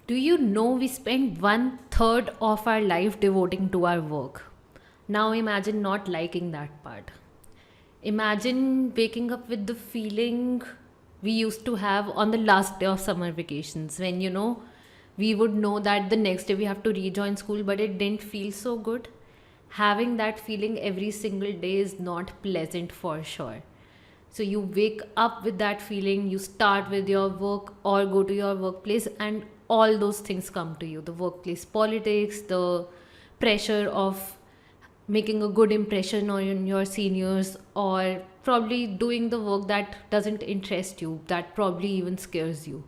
Do you know we spend one third of our life devoting to our work? Now imagine not liking that part. Imagine waking up with the feeling we used to have on the last day of summer vacations when we would know that the next day we have to rejoin school, but it didn't feel so good. Having that feeling every single day is not pleasant for sure. So you wake up with that feeling, you start with your work or go to your workplace, and all those things come to you: the workplace politics, the pressure of making a good impression on your seniors, or probably doing the work that doesn't interest you, that probably even scares you.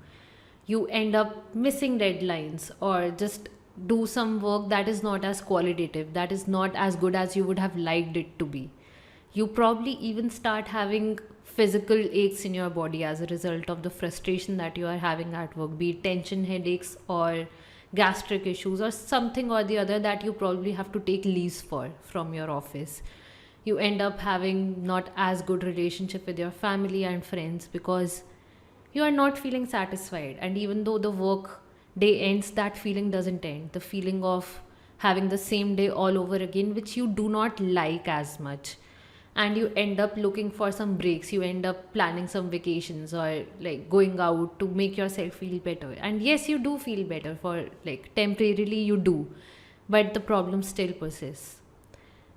You end up missing deadlines or just do some work that is not as qualitative, that is not as good as you would have liked it to be. You probably even start having physical aches in your body as a result of the frustration that you are having at work, be it tension headaches or gastric issues or something or the other that you probably have to take leaves for from your office. You end up having not as good relationship with your family and friends because you are not feeling satisfied. And even though the work day ends, that feeling doesn't end. The feeling of having the same day all over again, which you do not like as much. And you end up looking for some breaks. You end up planning some vacations or like going out to make yourself feel better. And yes, you do feel better for like temporarily, you do. But the problem still persists.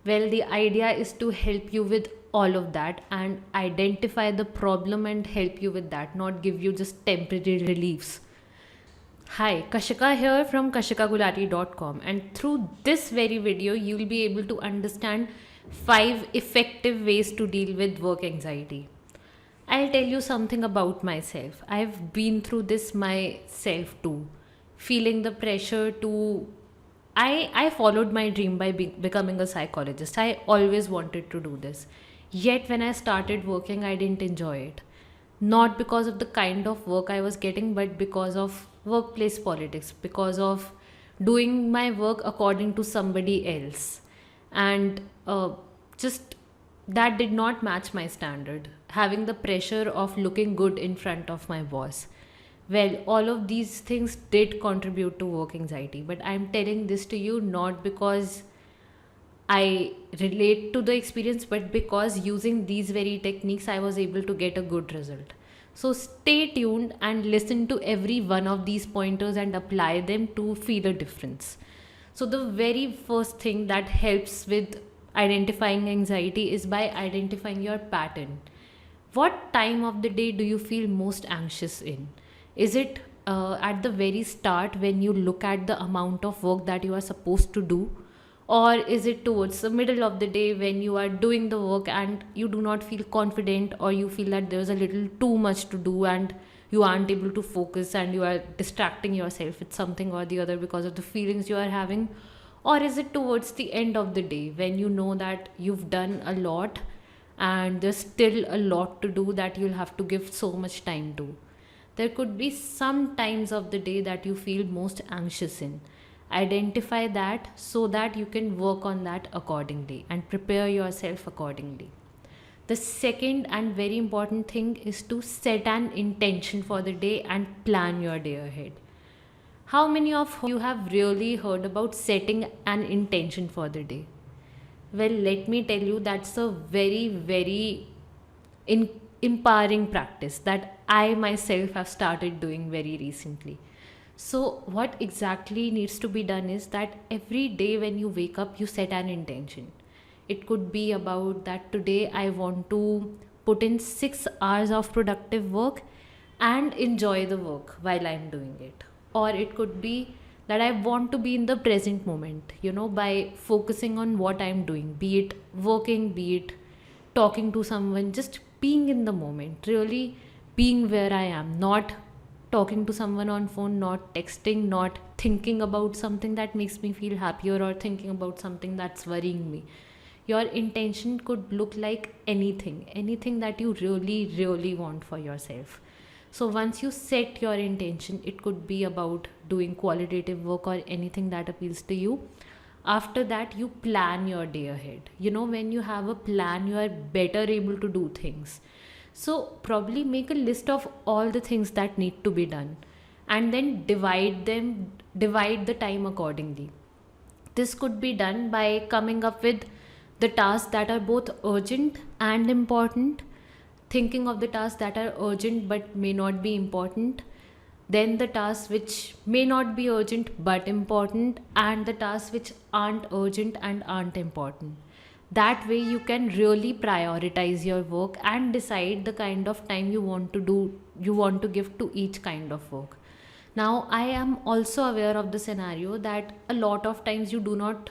Well, the idea is to help you with all of that and identify the problem and help you with that, not give you just temporary reliefs. Hi, Kashika here from kashikagulati.com, and through this very video, you will be able to understand 5 effective ways to deal with work anxiety. I'll tell you something about myself. I've been through this myself too, feeling the pressure to. I followed my dream by becoming a psychologist. I always wanted to do this. Yet, when I started working, I didn't enjoy it. Not because of the kind of work I was getting, but because of workplace politics, because of doing my work according to somebody else. And just that did not match my standard. Having the pressure of looking good in front of my boss. Well, all of these things did contribute to work anxiety, but I'm telling this to you not because I relate to the experience, but because using these very techniques, I was able to get a good result. So stay tuned and listen to every one of these pointers and apply them to feel a difference. So, the very first thing that helps with identifying anxiety is by identifying your pattern. What time of the day do you feel most anxious in? Is it at the very start when you look at the amount of work that you are supposed to do? Or is it towards the middle of the day when you are doing the work and you do not feel confident, or you feel that there's a little too much to do and you aren't able to focus and you are distracting yourself with something or the other because of the feelings you are having? Or is it towards the end of the day when you know that you've done a lot and there's still a lot to do that you'll have to give so much time to? There could be some times of the day that you feel most anxious in. Identify that so that you can work on that accordingly and prepare yourself accordingly. The second and very important thing is to set an intention for the day and plan your day ahead. How many of you have really heard about setting an intention for the day? Well, let me tell you, that's a very, very empowering practice that I myself have started doing very recently. So, what exactly needs to be done is that every day when you wake up, you set an intention. It could be about that today I want to put in 6 hours of productive work and enjoy the work while I'm doing it. Or it could be that I want to be in the present moment, by focusing on what I'm doing, be it working, be it talking to someone, just being in the moment, really being where I am, not talking to someone on phone, not texting, not thinking about something that makes me feel happier or thinking about something that's worrying me. Your intention could look like anything that you really, really want for yourself. So once you set your intention, it could be about doing qualitative work or anything that appeals to you. After that, you plan your day ahead. When you have a plan, you are better able to do things. So probably make a list of all the things that need to be done and then divide the time accordingly. This could be done by coming up with the tasks that are both urgent and important, thinking of the tasks that are urgent but may not be important, then the tasks which may not be urgent but important, and the tasks which aren't urgent and aren't important. That way, you can really prioritize your work and decide the kind of time you want to give to each kind of work. Now, I am also aware of the scenario that a lot of times you do not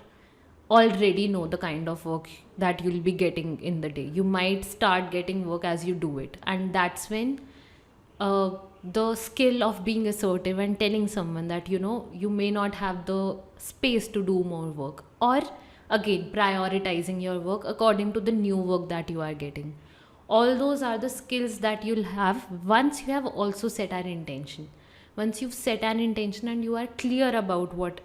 already know the kind of work that you'll be getting in the day. You might start getting work as you do it, and that's when uh, the skill of being assertive and telling someone that you may not have the space to do more work, or again prioritizing your work according to the new work that you are getting. All those are the skills that you'll have once you have also set an intention. Once you've set an intention and you are clear about what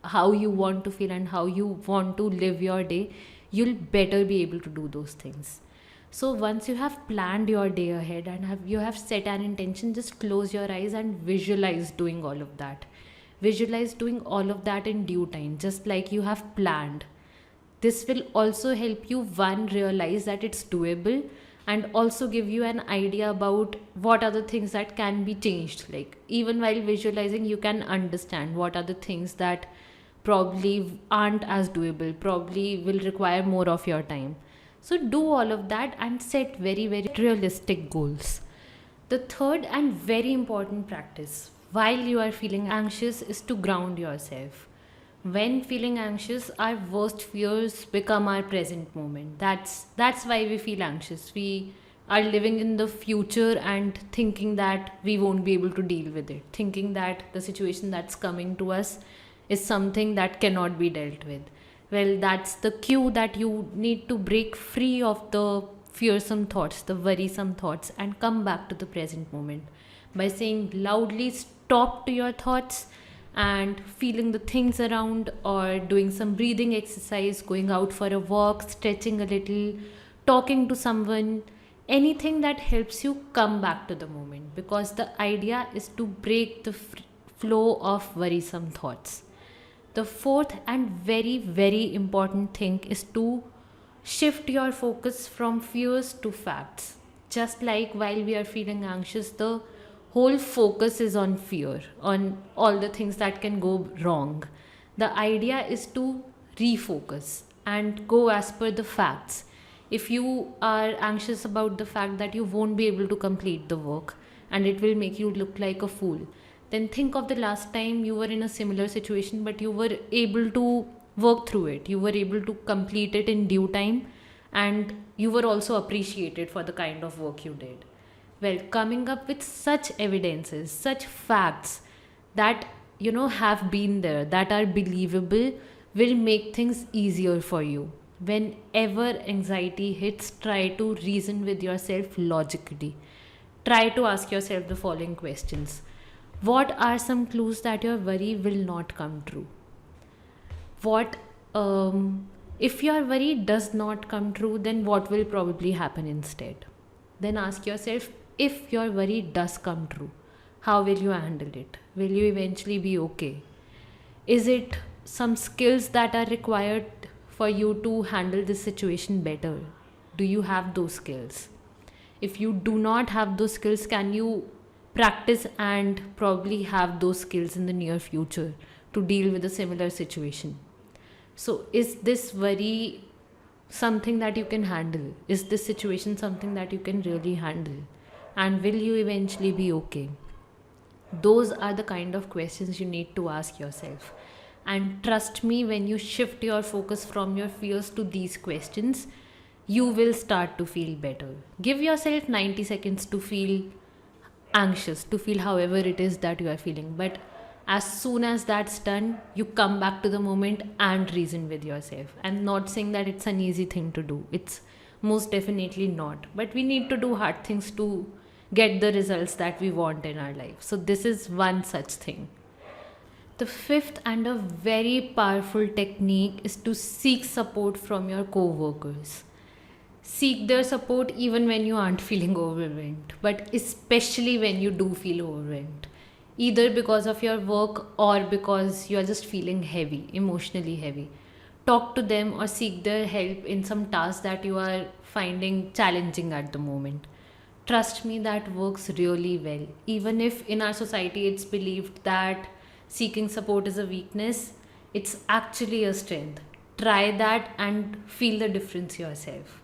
how you want to feel and how you want to live your day, you'll better be able to do those things. So once you have planned your day ahead and you have set an intention, just close your eyes and visualize doing all of that. Visualize doing all of that in due time, just like you have planned. This will also help you, one, realize that it's doable, and also give you an idea about what are the things that can be changed. Like, even while visualizing, you can understand what are the things that probably aren't as doable, probably will require more of your time. So, do all of that and set very, very realistic goals. The third and very important practice while you are feeling anxious is to ground yourself. When feeling anxious, our worst fears become our present moment. That's why we feel anxious. We are living in the future and thinking that we won't be able to deal with it, thinking that the situation that's coming to us is something that cannot be dealt with. Well, that's the cue that you need to break free of the fearsome thoughts, the worrisome thoughts, and come back to the present moment by saying loudly stop to your thoughts and feeling the things around, or doing some breathing exercise, going out for a walk, stretching a little, talking to someone, anything that helps you come back to the moment, because the idea is to break the flow of worrisome thoughts. The fourth and very, very important thing is to shift your focus from fears to facts. Just like while we are feeling anxious, the whole focus is on fear, on all the things that can go wrong. The idea is to refocus and go as per the facts. If you are anxious about the fact that you won't be able to complete the work and it will make you look like a fool, then think of the last time you were in a similar situation but you were able to work through it. You were able to complete it in due time, and you were also appreciated for the kind of work you did. Well, coming up with such evidences, such facts that have been there, that are believable, will make things easier for you. Whenever anxiety hits, try to reason with yourself logically. Try to ask yourself the following questions: what are some clues that your worry will not come true? What If your worry does not come true, then what will probably happen instead? Then ask yourself, if your worry does come true, how will you handle it? Will you eventually be okay? Is it some skills that are required for you to handle this situation better? Do you have those skills? If you do not have those skills, can you practice and probably have those skills in the near future to deal with a similar situation? So, is this worry something that you can handle? Is this situation something that you can really handle? And will you eventually be okay? Those are the kind of questions you need to ask yourself. And trust me, when you shift your focus from your fears to these questions, you will start to feel better. Give yourself 90 seconds to feel anxious, to feel however it is that you are feeling. But as soon as that's done, you come back to the moment and reason with yourself. I'm not saying that it's an easy thing to do. It's most definitely not. But we need to do hard things to get the results that we want in our life. So this is one such thing. The fifth and a very powerful technique is to seek support from your co-workers. Seek their support even when you aren't feeling overwhelmed, but especially when you do feel overwhelmed. either because of your work or because you are just feeling heavy, emotionally heavy. Talk to them or seek their help in some task that you are finding challenging at the moment. Trust me, that works really well. Even if in our society it's believed that seeking support is a weakness, it's actually a strength. Try that and feel the difference yourself.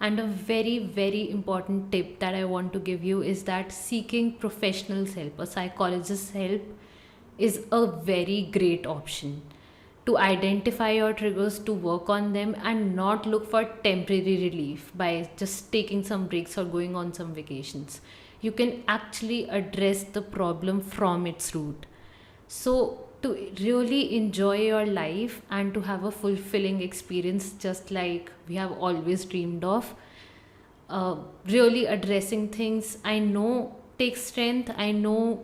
And a very, very important tip that I want to give you is that seeking professional's help, a psychologist's help, is a very great option to identify your triggers, to work on them, and not look for temporary relief by just taking some breaks or going on some vacations. You can actually address the problem from its root. So, to really enjoy your life and to have a fulfilling experience, just like we have always dreamed of, really addressing things I know takes strength, I know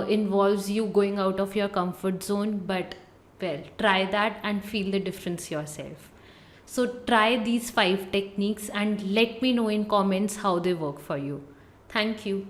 involves you going out of your comfort zone, but well, try that and feel the difference yourself. So, try these 5 techniques and let me know in comments how they work for you. Thank you.